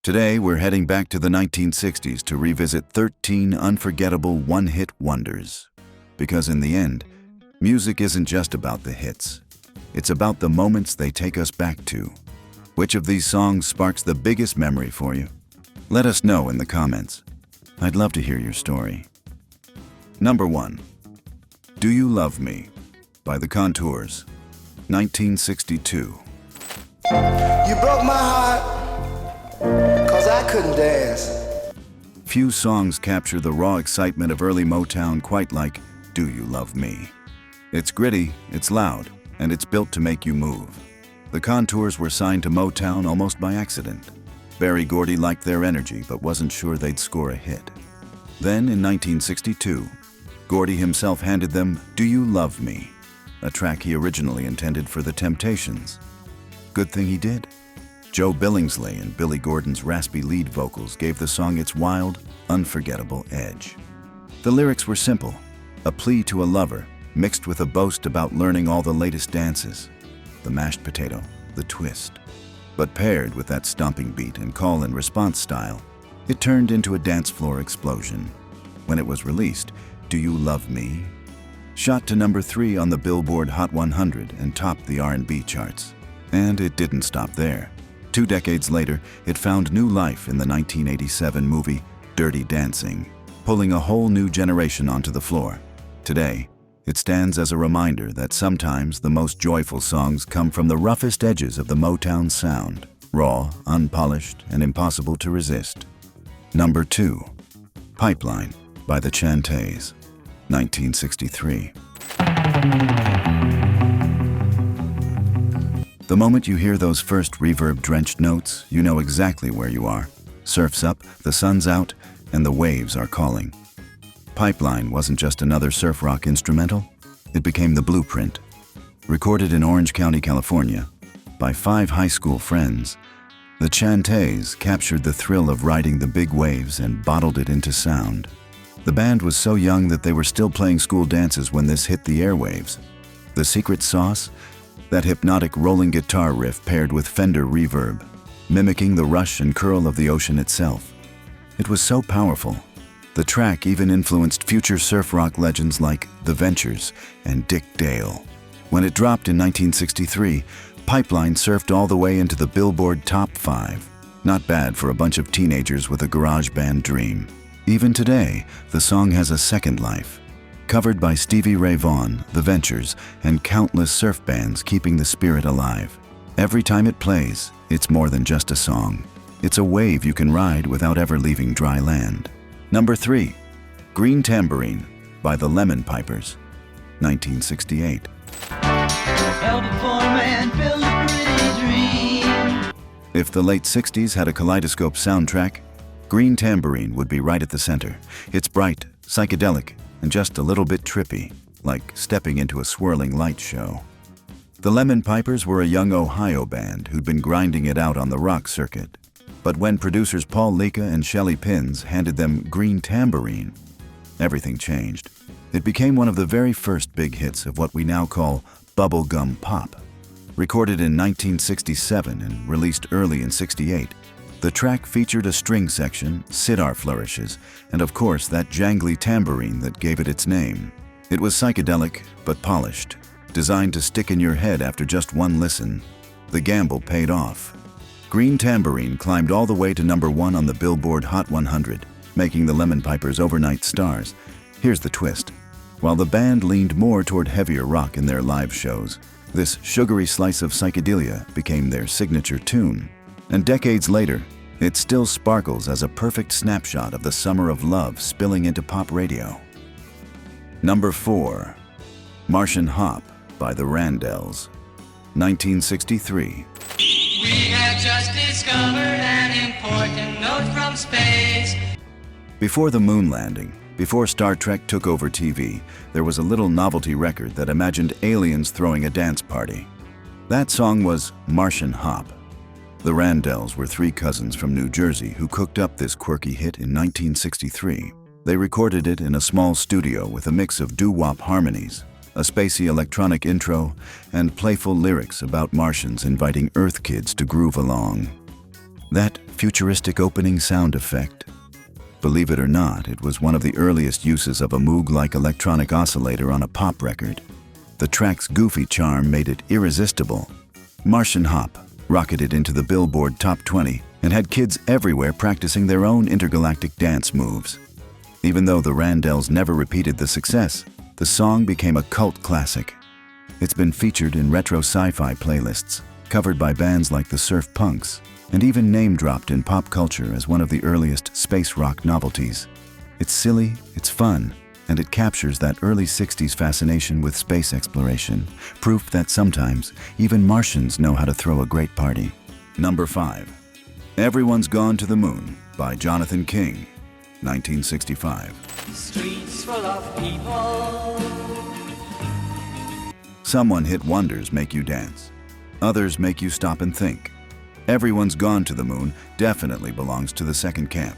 Today, we're heading back to the 1960s to revisit 13 unforgettable one-hit wonders. Because in the end, music isn't just about the hits. It's about the moments they take us back to. Which of these songs sparks the biggest memory for you? Let us know in the comments. I'd love to hear your story. Number 1. Do You Love Me by The Contours, 1962. You broke my heart, 'cause I couldn't dance. Few songs capture the raw excitement of early Motown quite like Do You Love Me. It's gritty, it's loud, and it's built to make you move. The Contours were signed to Motown almost by accident. Berry Gordy liked their energy but wasn't sure they'd score a hit. Then, in 1962, Gordy himself handed them Do You Love Me, a track he originally intended for The Temptations. Good thing he did. Joe Billingsley and Billy Gordon's raspy lead vocals gave the song its wild, unforgettable edge. The lyrics were simple, a plea to a lover mixed with a boast about learning all the latest dances, the mashed potato, the twist. But paired with that stomping beat and call and response style, it turned into a dance floor explosion. When it was released, Do You Love Me shot to number 3 on the Billboard Hot 100 and topped the R&B charts. And it didn't stop there. 2 decades later, it found new life in the 1987 movie Dirty Dancing, pulling a whole new generation onto the floor. Today, it stands as a reminder that sometimes the most joyful songs come from the roughest edges of the Motown sound, raw, unpolished, and impossible to resist. Number 2. Pipeline by the Chantays, 1963. The moment you hear those first reverb-drenched notes, you know exactly where you are. Surf's up, the sun's out, and the waves are calling. Pipeline wasn't just another surf rock instrumental, it became the blueprint. Recorded in Orange County, California, by 5 high school friends, the Chantays captured the thrill of riding the big waves and bottled it into sound. The band was so young that they were still playing school dances when this hit the airwaves. The secret sauce? That hypnotic rolling guitar riff paired with Fender reverb, mimicking the rush and curl of the ocean itself. It was so powerful. The track even influenced future surf rock legends like The Ventures and Dick Dale. When it dropped in 1963, Pipeline surfed all the way into the Billboard Top 5. Not bad for a bunch of teenagers with a garage band dream. Even today, the song has a second life. Covered by Stevie Ray Vaughan, The Ventures, and countless surf bands keeping the spirit alive. Every time it plays, it's more than just a song. It's a wave you can ride without ever leaving dry land. Number 3. Green Tambourine by the Lemon Pipers, 1968. Help a poor man build a pretty dream. If the late 60s had a kaleidoscope soundtrack, Green Tambourine would be right at the center. It's bright, psychedelic, and just a little bit trippy, like stepping into a swirling light show. The Lemon Pipers were a young Ohio band who'd been grinding it out on the rock circuit. But when producers Paul Leka and Shelly Pins handed them Green Tambourine, everything changed. It became one of the very first big hits of what we now call bubblegum pop. Recorded in 1967 and released early in '68, the track featured a string section, sitar flourishes, and of course that jangly tambourine that gave it its name. It was psychedelic, but polished, designed to stick in your head after just one listen. The gamble paid off. Green Tambourine climbed all the way to number 1 on the Billboard Hot 100, making the Lemon Pipers overnight stars. Here's the twist. While the band leaned more toward heavier rock in their live shows, this sugary slice of psychedelia became their signature tune. And decades later, it still sparkles as a perfect snapshot of the summer of love spilling into pop radio. Number 4. Martian Hop by the Randells, 1963. We have just discovered an important note from space. Before the moon landing, before Star Trek took over TV, there was a little novelty record that imagined aliens throwing a dance party. That song was Martian Hop. The Randells were 3 cousins from New Jersey who cooked up this quirky hit in 1963. They recorded it in a small studio with a mix of doo-wop harmonies, a spacey electronic intro, and playful lyrics about Martians inviting Earth kids to groove along. That futuristic opening sound effect. Believe it or not, it was one of the earliest uses of a Moog-like electronic oscillator on a pop record. The track's goofy charm made it irresistible. Martian Hop rocketed into the Billboard Top 20 and had kids everywhere practicing their own intergalactic dance moves. Even though the Randells never repeated the success, the song became a cult classic. It's been featured in retro sci-fi playlists, covered by bands like the Surf Punks, and even name-dropped in pop culture as one of the earliest space rock novelties. It's silly, it's fun, and it captures that early 60s fascination with space exploration, proof that sometimes even Martians know how to throw a great party. Number 5. Everyone's Gone to the Moon by Jonathan King, 1965. Streets full of people. Some one-hit wonders make you dance. Others make you stop and think. Everyone's Gone to the Moon definitely belongs to the second camp.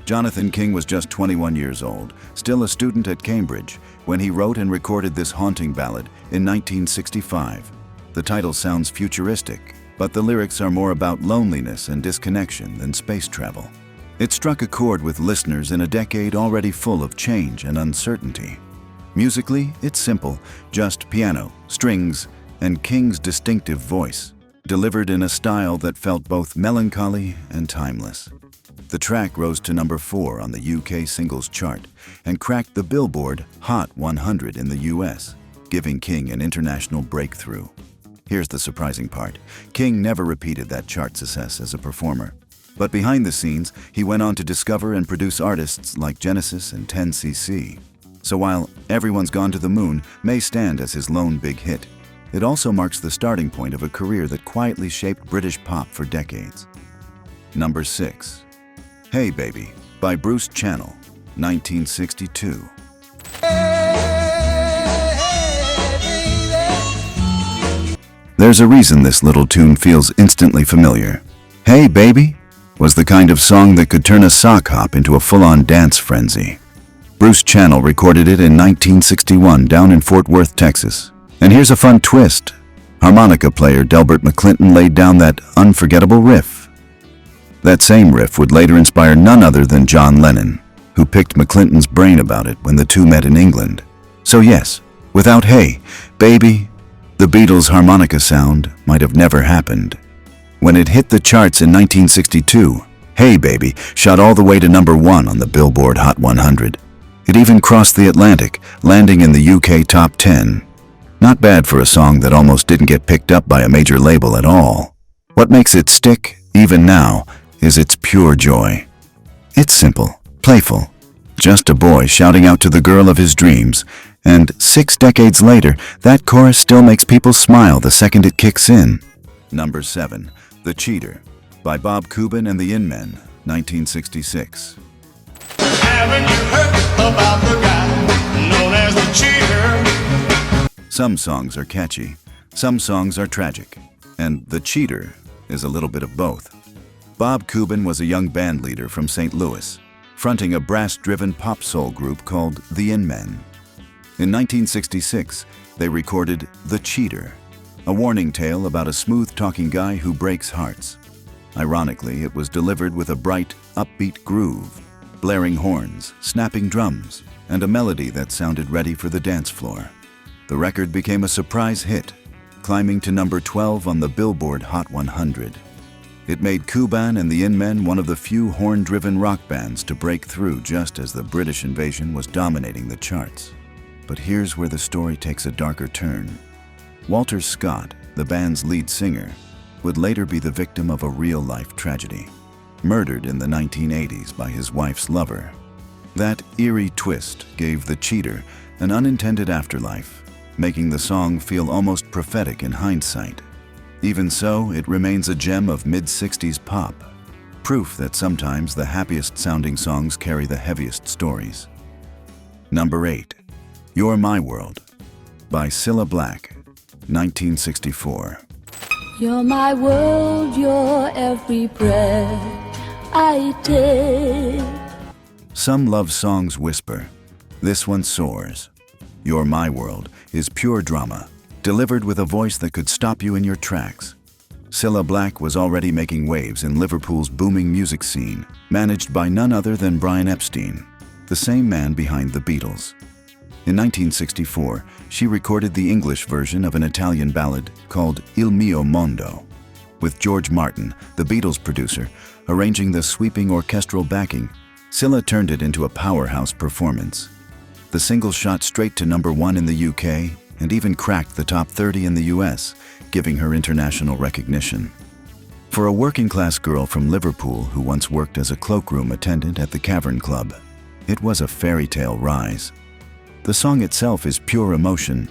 Jonathan King was just 21 years old, still a student at Cambridge, when he wrote and recorded this haunting ballad in 1965. The title sounds futuristic, but the lyrics are more about loneliness and disconnection than space travel. It struck a chord with listeners in a decade already full of change and uncertainty. Musically, it's simple, just piano, strings, and King's distinctive voice, delivered in a style that felt both melancholy and timeless. The track rose to number 4 on the UK singles chart and cracked the Billboard Hot 100 in the US, giving King an international breakthrough. Here's the surprising part. King never repeated that chart success as a performer. But behind the scenes, he went on to discover and produce artists like Genesis and 10cc. So while Everyone's Gone to the Moon may stand as his lone big hit, it also marks the starting point of a career that quietly shaped British pop for decades. Number 6. Hey Baby by Bruce Channel, 1962. There's a reason this little tune feels instantly familiar. Hey Baby was the kind of song that could turn a sock hop into a full-on dance frenzy. Bruce Channel recorded it in 1961 down in Fort Worth, Texas. And here's a fun twist. Harmonica player Delbert McClinton laid down that unforgettable riff. That same riff would later inspire none other than John Lennon, who picked McClinton's brain about it when the two met in England. So yes, without Hey Baby, the Beatles' harmonica sound might have never happened. When it hit the charts in 1962, Hey Baby shot all the way to number 1 on the Billboard Hot 100. It even crossed the Atlantic, landing in the UK Top 10. Not bad for a song that almost didn't get picked up by a major label at all. What makes it stick, even now, is its pure joy. It's simple, playful, just a boy shouting out to the girl of his dreams, and 6 decades later, that chorus still makes people smile the second it kicks in. Number 7. The Cheater by Bob Cuban and the In-Men, 1966. Haven't you heard about the guy known as the cheater? Some songs are catchy, some songs are tragic, and The Cheater is a little bit of both. Bob Cuban was a young band leader from St. Louis, fronting a brass-driven pop soul group called the In-Men. In 1966, they recorded The Cheater, a warning tale about a smooth-talking guy who breaks hearts. Ironically, it was delivered with a bright, upbeat groove, blaring horns, snapping drums, and a melody that sounded ready for the dance floor. The record became a surprise hit, climbing to number 12 on the Billboard Hot 100. It made Cuban and the In-Men one of the few horn-driven rock bands to break through just as the British invasion was dominating the charts. But here's where the story takes a darker turn. Walter Scott, the band's lead singer, would later be the victim of a real-life tragedy, murdered in the 1980s by his wife's lover. That eerie twist gave The Cheater an unintended afterlife, making the song feel almost prophetic in hindsight. Even so, it remains a gem of mid-60s pop, proof that sometimes the happiest-sounding songs carry the heaviest stories. Number 8. You're My World by Cilla Black, 1964. You're my world, you're every breath I take. Some love songs whisper. This one soars. You're My World is pure drama, delivered with a voice that could stop you in your tracks. Cilla Black was already making waves in Liverpool's booming music scene, managed by none other than Brian Epstein, the same man behind the Beatles. In 1964, she recorded the English version of an Italian ballad called Il mio mondo, with George Martin, the Beatles producer, arranging the sweeping orchestral backing. Cilla turned it into a powerhouse performance. The single shot straight to #1 in the UK and even cracked the top 30 in the US, giving her international recognition. For a working-class girl from Liverpool who once worked as a cloakroom attendant at the Cavern Club, it was a fairy tale rise. The song itself is pure emotion,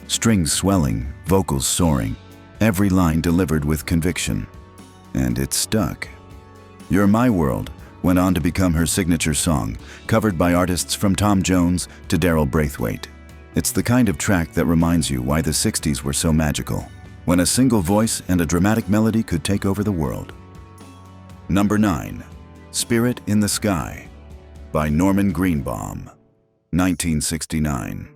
strings swelling, vocals soaring, every line delivered with conviction. And it stuck. You're My World went on to become her signature song, covered by artists from Tom Jones to Daryl Braithwaite. It's the kind of track that reminds you why the 60s were so magical, when a single voice and a dramatic melody could take over the world. Number 9. Spirit in the Sky by Norman Greenbaum, 1969.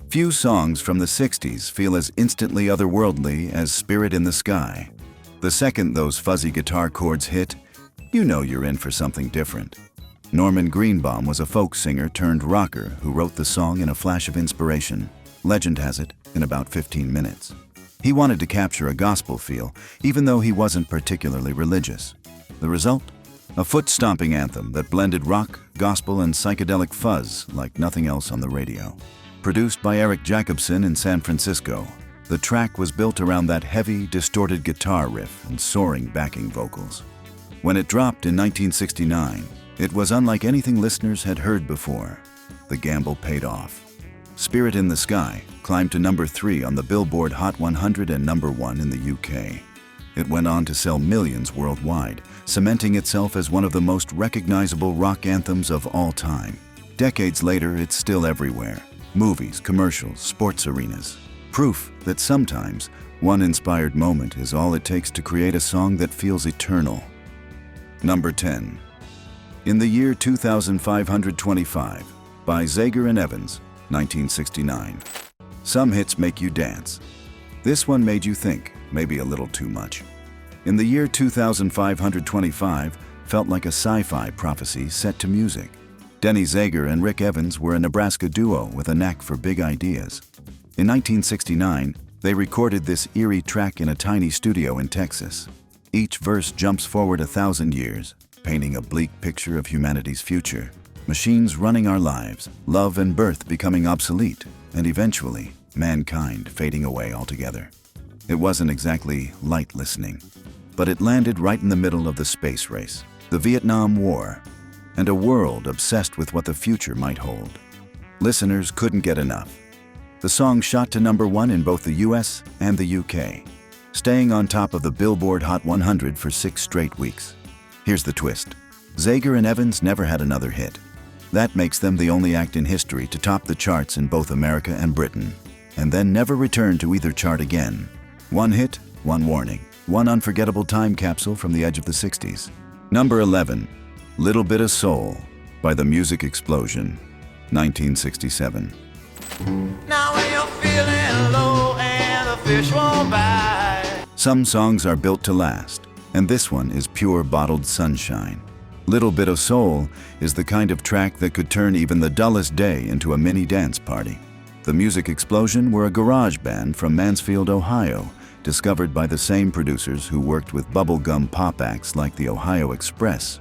Few songs from the 60s feel as instantly otherworldly as Spirit in the Sky. The second those fuzzy guitar chords hit, you know you're in for something different. Norman Greenbaum was a folk singer turned rocker who wrote the song in a flash of inspiration. Legend has it, in about 15 minutes. He wanted to capture a gospel feel, even though he wasn't particularly religious. The result? A foot-stomping anthem that blended rock, gospel, and psychedelic fuzz like nothing else on the radio. Produced by Eric Jacobson in San Francisco, the track was built around that heavy, distorted guitar riff and soaring backing vocals. When it dropped in 1969, it was unlike anything listeners had heard before. The gamble paid off. Spirit in the Sky climbed to number 3 on the Billboard Hot 100 and number 1 in the UK. It went on to sell millions worldwide, cementing itself as one of the most recognizable rock anthems of all time. Decades later, it's still everywhere. Movies, commercials, sports arenas. Proof that sometimes one inspired moment is all it takes to create a song that feels eternal. Number 10. In the Year 2525 by Zager and Evans, 1969. Some hits make you dance. This one made you think, maybe a little too much. In the Year 2525 felt like a sci-fi prophecy set to music. Denny Zager and Rick Evans were a Nebraska duo with a knack for big ideas. In 1969, they recorded this eerie track in a tiny studio in Texas. Each verse jumps forward 1,000 years, painting a bleak picture of humanity's future. Machines running our lives, love and birth becoming obsolete, and eventually, mankind fading away altogether. It wasn't exactly light listening, but it landed right in the middle of the space race, the Vietnam War, and a world obsessed with what the future might hold. Listeners couldn't get enough. The song shot to number 1 in both the US and the UK, staying on top of the Billboard Hot 100 for 6 straight weeks. Here's the twist. Zager and Evans never had another hit. That makes them the only act in history to top the charts in both America and Britain, and then never return to either chart again. One hit, one warning. One unforgettable time capsule from the edge of the 60s. Number 11. Little Bit of Soul by The Music Explosion, 1967. Now when you're feeling low and the fish won't bite. Some songs are built to last, and this one is pure bottled sunshine. Little Bit of Soul is the kind of track that could turn even the dullest day into a mini dance party. The Music Explosion were a garage band from Mansfield, Ohio, discovered by the same producers who worked with bubblegum pop acts like the Ohio Express.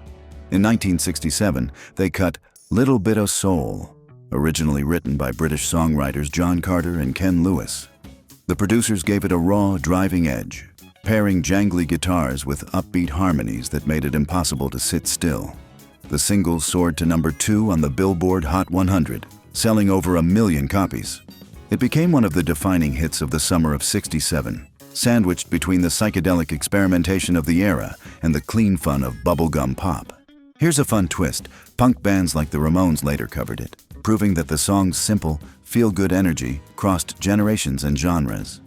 In 1967, they cut Little Bit of Soul, originally written by British songwriters John Carter and Ken Lewis. The producers gave it a raw, driving edge, pairing jangly guitars with upbeat harmonies that made it impossible to sit still. The single soared to number 2 on the Billboard Hot 100, selling over 1 million copies. It became one of the defining hits of the summer of '67, sandwiched between the psychedelic experimentation of the era and the clean fun of bubblegum pop. Here's a fun twist. Punk bands like the Ramones later covered it, proving that the song's simple, feel-good energy crossed generations and genres.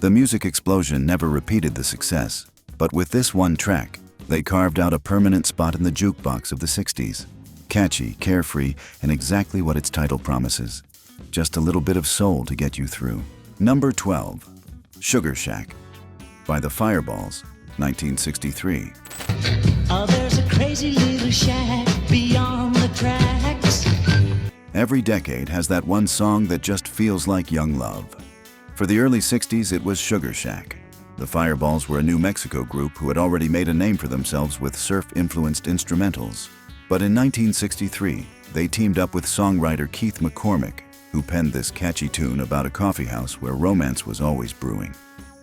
The Music Explosion never repeated the success, but with this one track, they carved out a permanent spot in the jukebox of the 60s. Catchy, carefree, and exactly what its title promises. Just a little bit of soul to get you through. Number 12. Sugar Shack by the Fireballs, 1963. Oh, there's a crazy little shack beyond the tracks. Every decade has that one song that just feels like young love. For the early 60s, it was Sugar Shack. The Fireballs were a New Mexico group who had already made a name for themselves with surf-influenced instrumentals. But in 1963, they teamed up with songwriter Keith McCormick, who penned this catchy tune about a coffeehouse where romance was always brewing.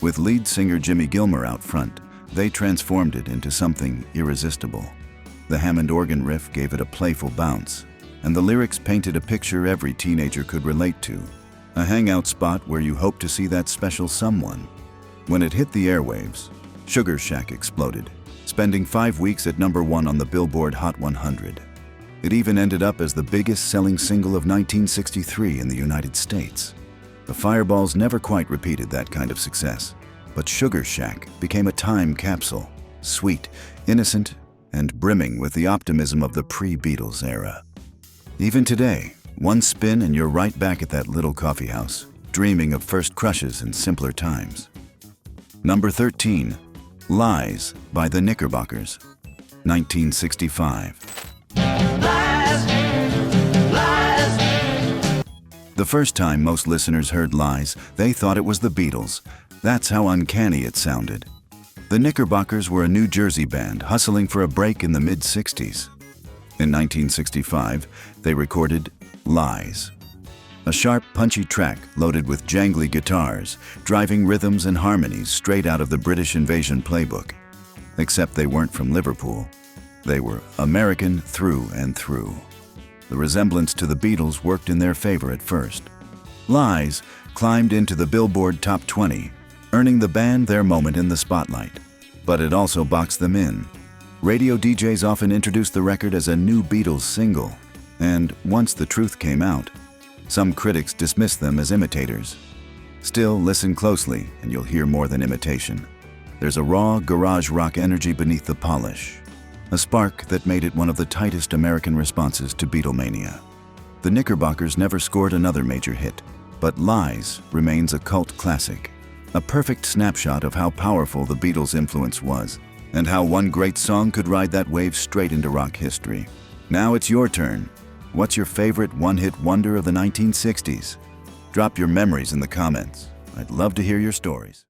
With lead singer Jimmy Gilmer out front, they transformed it into something irresistible. The Hammond organ riff gave it a playful bounce, and the lyrics painted a picture every teenager could relate to, a hangout spot where you hope to see that special someone. When it hit the airwaves, Sugar Shack exploded, spending 5 weeks at number 1 on the Billboard Hot 100. It even ended up as the biggest-selling single of 1963 in the United States. The Fireballs never quite repeated that kind of success, but Sugar Shack became a time capsule, sweet, innocent, and brimming with the optimism of the pre-Beatles era. Even today, one spin and you're right back at that little coffeehouse, dreaming of first crushes and simpler times. Number 13. Lies by the Knickerbockers, 1965. The first time most listeners heard Lies, they thought it was the Beatles. That's how uncanny it sounded. The Knickerbockers were a New Jersey band hustling for a break in the mid-60s. In 1965, they recorded Lies, a sharp, punchy track loaded with jangly guitars, driving rhythms and harmonies straight out of the British Invasion playbook. Except they weren't from Liverpool. They were American through and through. The resemblance to the Beatles worked in their favor at first. Lies climbed into the Billboard Top 20, earning the band their moment in the spotlight. But it also boxed them in. Radio DJs often introduced the record as a new Beatles single, and once the truth came out, some critics dismissed them as imitators. Still, listen closely and you'll hear more than imitation. There's a raw garage rock energy beneath the polish, a spark that made it one of the tightest American responses to Beatlemania. The Knickerbockers never scored another major hit, but Lies remains a cult classic, a perfect snapshot of how powerful the Beatles' influence was, and how one great song could ride that wave straight into rock history. Now it's your turn. What's your favorite one-hit wonder of the 1960s? Drop your memories in the comments. I'd love to hear your stories.